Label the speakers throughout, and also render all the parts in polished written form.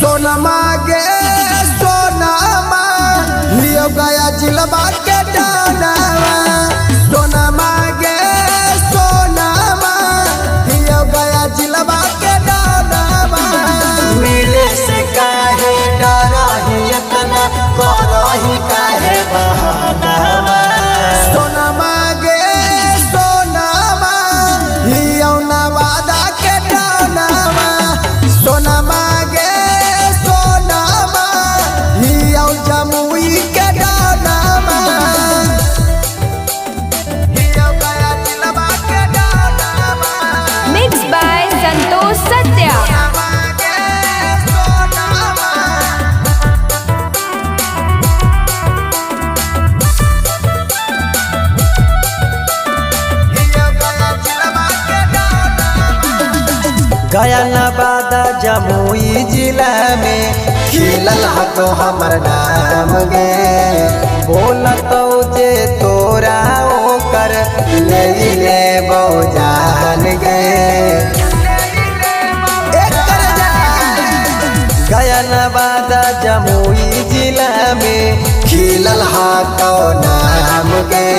Speaker 1: सोनमा गे सोनमा लियो गया जिलबा के डानावा। सोनमा गे सोनमा लियो गया जिलबा के डानावा।
Speaker 2: मिले से काहे डरही इतना करही काहे बहानावा।
Speaker 1: सोनमा गे सोनमा लियो नवादा के डानावा। सोनमा गे सोनमा लियो जमुई के डानावा। लियो गया जिलबा के डानावा।
Speaker 3: Mixed by Santosh Satya.
Speaker 1: सोनमा गे सोनमा लियो गया जिलबा के डानावा।
Speaker 2: गया नवादा जमुई जिला में खिलल हतो हमर नाम गे। बोलतो जे तोरा ओकर ले ले जान गे। गया नवादा जमुई जिला में खिलल हतो नाम गे।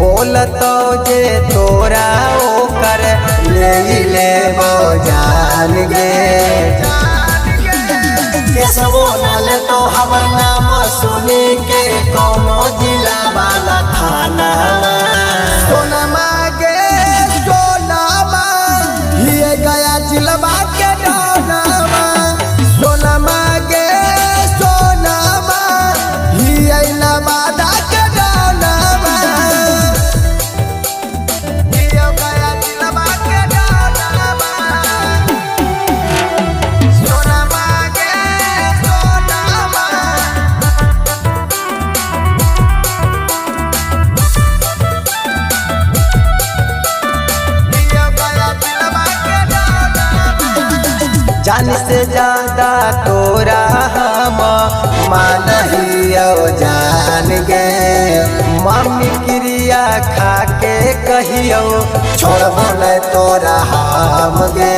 Speaker 2: बोलतो जे तोरा ओकर ले ले जान गे। केसवो नाले तो हमर नाम सुनी के कोनो जिला वाला थाना।
Speaker 1: सोनमा गे सोनमा लिये गया जिलबा के डानावा। सोनमा गे सोनमा लिये नवादा के डानावा। लिये गया जिलबा के डानावा। सोनमा गे सोनमा लिये गया जिलबा के डानावा।
Speaker 2: जान से ज्यादा तोरा हम मानहियो जान गे। मम्मी क्रिया खा के कहियो छोड़बो न तोरा हम गे।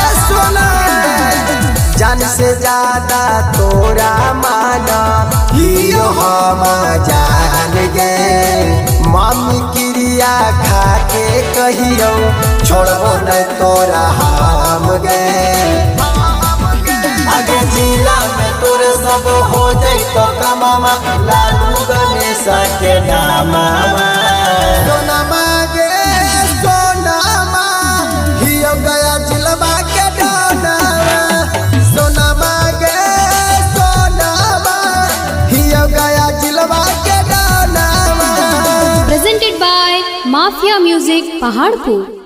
Speaker 1: ए सोना
Speaker 2: जान से ज्यादा तोरा माना हियो हम जान गे। मम्मी क्रिया खा के कहियो छोड़बो न तोरा हम गे। आगे जिला में तोर सब हो जैतो कमामा लालू गणेश के नामावा।
Speaker 1: सोनमा गे सोनमा लियो गया जिलबा के डानावा। सोनमा गे सोनमा लियो गया जिलबा के डानावा।
Speaker 3: Presented by Mafia Music, Paharpur.